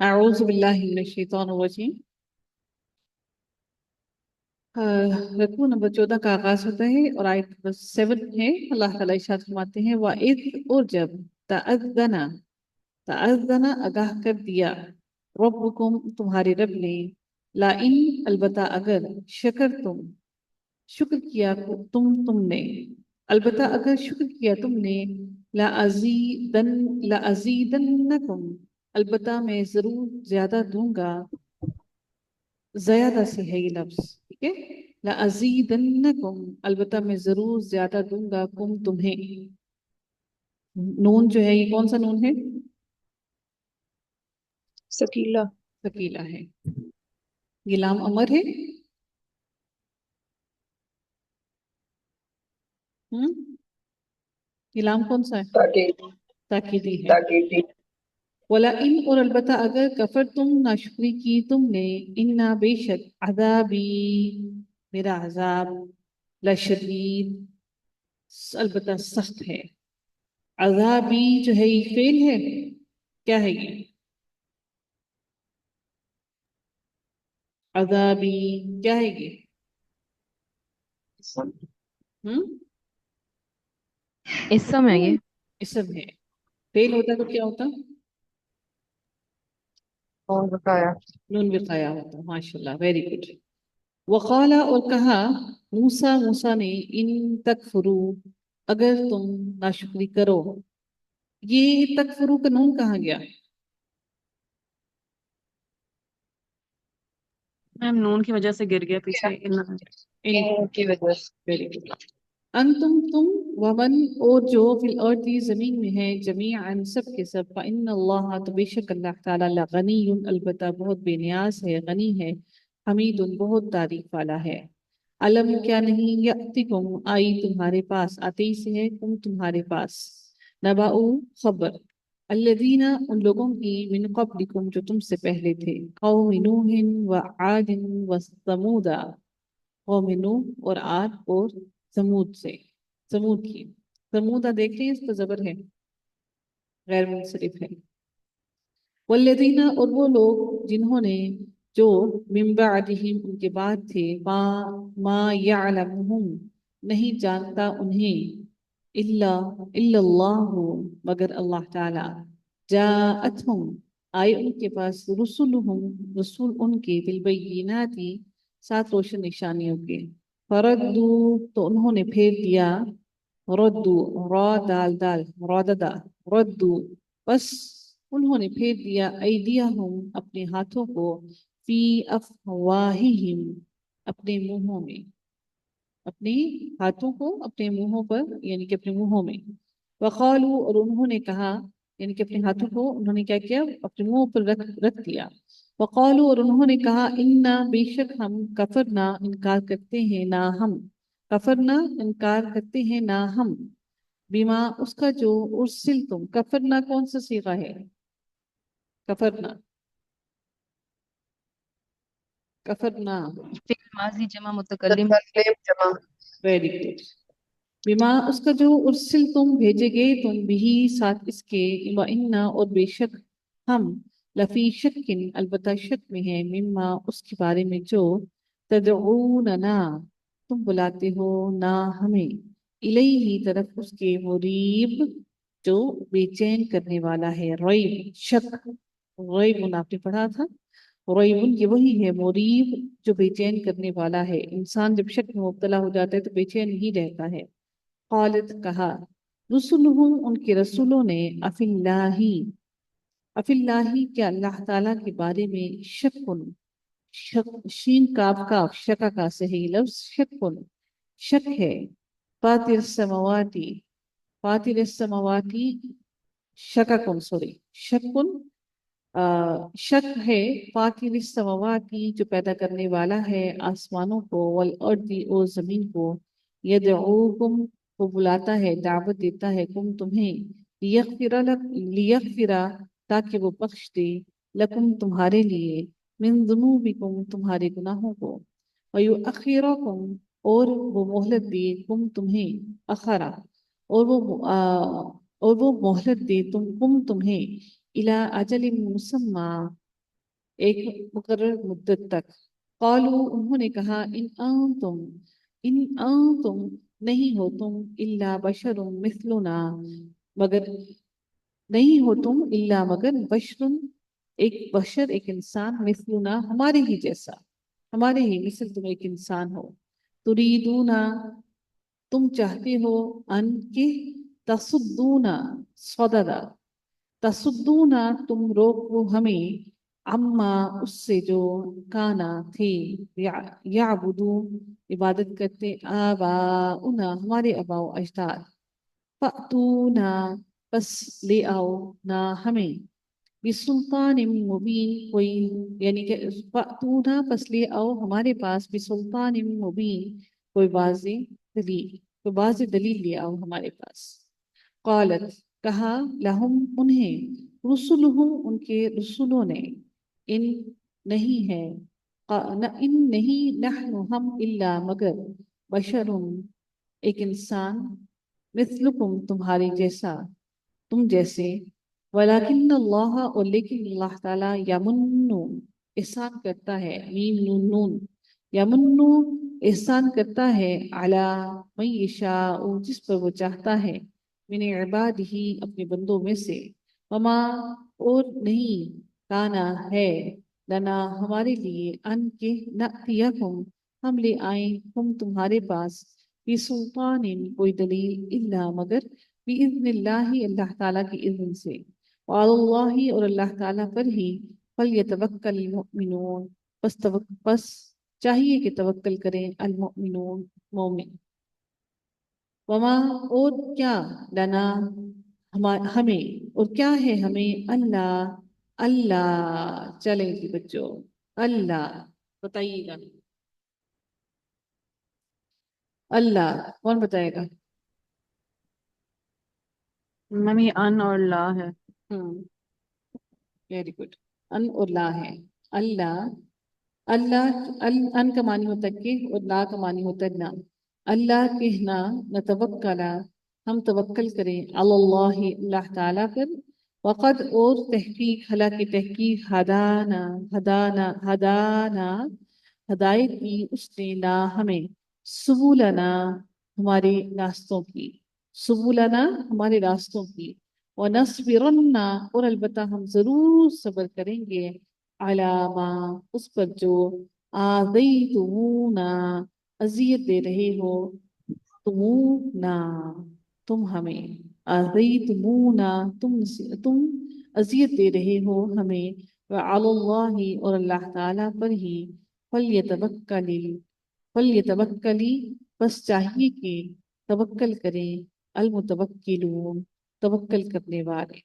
اعوذ باللہ من الشیطان الرجیم۔ رکوع نمبر 14 کا آغاز ہوتا ہے اور آیت نمبر 7 ہے۔ اللہ تعالیٰ ارشاد فرماتے ہیں وَإِذْ اور جب تَأَذَّنَ آگاہ کر دیا ربکم تمہارے رب نے لَإِنْ البتہ اگر شکر کیا تم نے البتہ اگر شکر کیا تم نے لَأَزِيدَنَّكُمْ البتہ میں ضرور زیادہ دوں گا۔ زیادہ سے ہے یہ لفظ، ٹھیک ہے۔ لَأَزِيدَنَّكُمْ البتہ میں ضرور زیادہ دوں گا تمہیں۔ نون جو ہے یہ کون سا نون ہے؟ ثقیلہ ثقیلہ ہے۔ یہ لام امر ہے۔ یہ لام کون سا ہے؟ تاکیدی ہے۔ وَلَئِنْ اور البتہ اگر کفر تم ناشکری کی تم نے اِنَّا بے شک عذابی میرا عذاب لشدید البتہ سخت ہے۔ عذابی جو ہے یہ فعل ہے، کیا ہے یہ؟ عذابی کیا ہے یہ؟ اسم ہے یہ، اسم ہے۔ فعل ہوتا تو کیا ہوتا؟ اور بتایا نون وقایا ہوتا۔ ماشاءاللہ، ویری گڈ۔ وقالا اور کہا موسیٰ نے ان تکفروا اگر تم ناشکری کرو۔ یہ تکفروا کا نون کہاں گیا؟ میم نون کی وجہ سے گر گیا پیچھے ان کی وجہ سے۔ Very good. انتم تم ومن اور جو فی الارض زمین میں ہے جمیعاً سب کے سب فإن اللہ تو بے شک اللہ تعالیٰ لغنی البتہ بہت بے نیاز ہے، غنی ہے، حمید بہت تعریف والا ہے۔ علم کیا نہیں یأتکم آئی تمہارے پاس، آتی سے ہے تم تمہارے پاس، نبأو خبر الذین ان لوگوں کی من قبلکم جو تم سے پہلے تھے، قوم نوح وعاد وثمود قوم نوح اور عاد اور ثمود سے، ثمود کی۔ ثمودہ دیکھ رہے ہیں، اس کا زبر ہے، غیر منصرف ہے۔ والذین اور وہ لوگ جنہوں نے جو من بعدہم ان کے بعد تھے ما یعلمہم نہیں جانتا انہیں الا اللہ مگر اللہ تعالی جاءتہم آئے ان کے پاس رسولہم رسول ان کے بالبینات ساتھ روشن نشانیوں کے فردو تو انہوں نے پھیر دیا ردو را دال دال رددا ردو بس انہوں نے پھیر دیا ایدیہم اپنے ہاتھوں کو فی افواہہم اپنے منہوں میں، اپنے ہاتھوں کو اپنے منہوں پر یعنی کہ اپنے منہوں میں۔ وقالو اور انہوں نے کہا یعنی کہ اپنے ہاتھوں کو انہوں نے کیا کیا اپنے منہوں پر رکھ دیا۔ وقالو اور انہوں نے کہا انا بے شک ہم کفرنا انکار کرتے ہیں نہ ہم کفرنا انکار کرتے ہیں نہ ہم بما اس کا جو ارسل تم کفرنا کون سا صیغہ ہے؟ کفرنا کفرنا فعل ماضی جمع متکلم ویری گڈ۔ بما اس کا جو ارسل تم بھیجے گئے تم بھی ساتھ اس کے وَإِنَّا اور بے شک ہم لفی شکن البتہ شک میں ہے مما اس کے بارے میں جو تدعوننا تم بلاتے ہو نہ ہمیں الیہ طرف اس کے مریب جو بے چین کرنے والا ہے، ریب شک، ریب آپ نے پڑھا تھا، ریب یہ وہی ہے مریب جو بے چین کرنے والا ہے۔ انسان جب شک میں مبتلا ہو جاتا ہے تو بے چین نہیں رہتا ہے۔ قالت کہا رسولہم ان کے رسولوں نے افی اللہ کیا اللہ تعالیٰ کے بارے میں شکن شین کاف کاف شکا کا صحیح لفظ شکن شک ہے، فاطر السماواتی شکن سوری شکن شک ہے فاطر السماواتی جو پیدا کرنے والا ہے آسمانوں کو والارض اور زمین کو یدعوکم وہ بلاتا ہے دعوت دیتا ہے تمہیں لیغفر تاکہ وہ بخش دے لکم تمہارے لیے من ذنوبکم تمہارے گناہوں کو ویؤخرکم اور وہ مہلت دے تمہیں اخرا اور وہ مہلت دے تمہیں الی اجل مسمى ایک مقرر مدت تک. قالو انہوں نے کہا ان انتم نہیں ہو تم الا بشر مثلنا مگر نہیں ہو تم الا مگر بشر ایک بشر ایک انسان مثلنا ہمارے ہی جیسا ہمارے ہی مثل تم ایک انسان ہو. تریدونا تم چاہتے ہو ان کے تصدونا صددا تصدونا تم روکو ہمیں عما اس سے جو کانا تھے یعبدو عبادت کرتے آباؤنا ہمارے آباء و اجداد. فأتونا پس لے آؤ نہ ہمیں بسلطان مبین کوئی یعنی کہ فأتونا پس لے آؤ ہمارے پاس بسلطان مبین کوئی واضح دلیل لے آؤ ہمارے پاس. قالت کہا لہم انہیں رسلہم ان کے رسولوں نے ان نہیں ہے ان نہیں نحن ہم الا مگر بشر ایک انسان مثلکم تمہارے جیسا تم جیسے ولیکن اللہ اور لیکن اللہ تعالیٰ یمن احسان کرتا ہے میم نون نون یمن احسان کرتا ہے علی من یشاء جس پر وہ چاہتا ہے من عبادہ اپنے بندوں میں سے وما اور نہیں کانا ہے لنا ہمارے لیے ان کے نأتیکم ہم لے آئیں ہم تمہارے پاس بسلطان کوئی دلیل الا مگر بإذن اللہ اللہ تعالیٰ کی اذن سے وعلى اللہ اور اللہ تعالیٰ پر ہی فلیتوکل المؤمنون پس چاہیے کہ توکل کریں المؤمنون مومن. وما اور کیا لنا ہمیں اور کیا ہے ہمیں اللہ اللہ چلیں جی بچوں اللہ بتائیے گا اللہ کون بتائے گا؟ میم یہ ان اور لا ہے. Very good. ان اور لا ہے. اللہ اللہ ان کا معنی ہوتا ہے کہ اور لا کا معنی ہوتا ہے نہ. اللہ کہنا نتوکلا ہم توکل کریں اللہ اللہ تعالیٰ پر وقد اور تحقیق حالانکہ تحقیق ہدانا ہدایت کی اس نے نا ہمیں سبولنا ہمارے راستوں کی سبولنا ہمارے راستوں کی ونصبرن اور البتہ ہم ضرور صبر کریں گے علامہ اس پر جو آذیتمونا اذیت دے رہے ہو تمونا تم ہمیں آذیتمونا تم اذیت دے رہے ہو ہمیں وعلی اللہ اور اللہ تعالیٰ پر ہی فلیتوکلی بس چاہیے کہ توکل کریں المتوکلون توکل کرنے والے.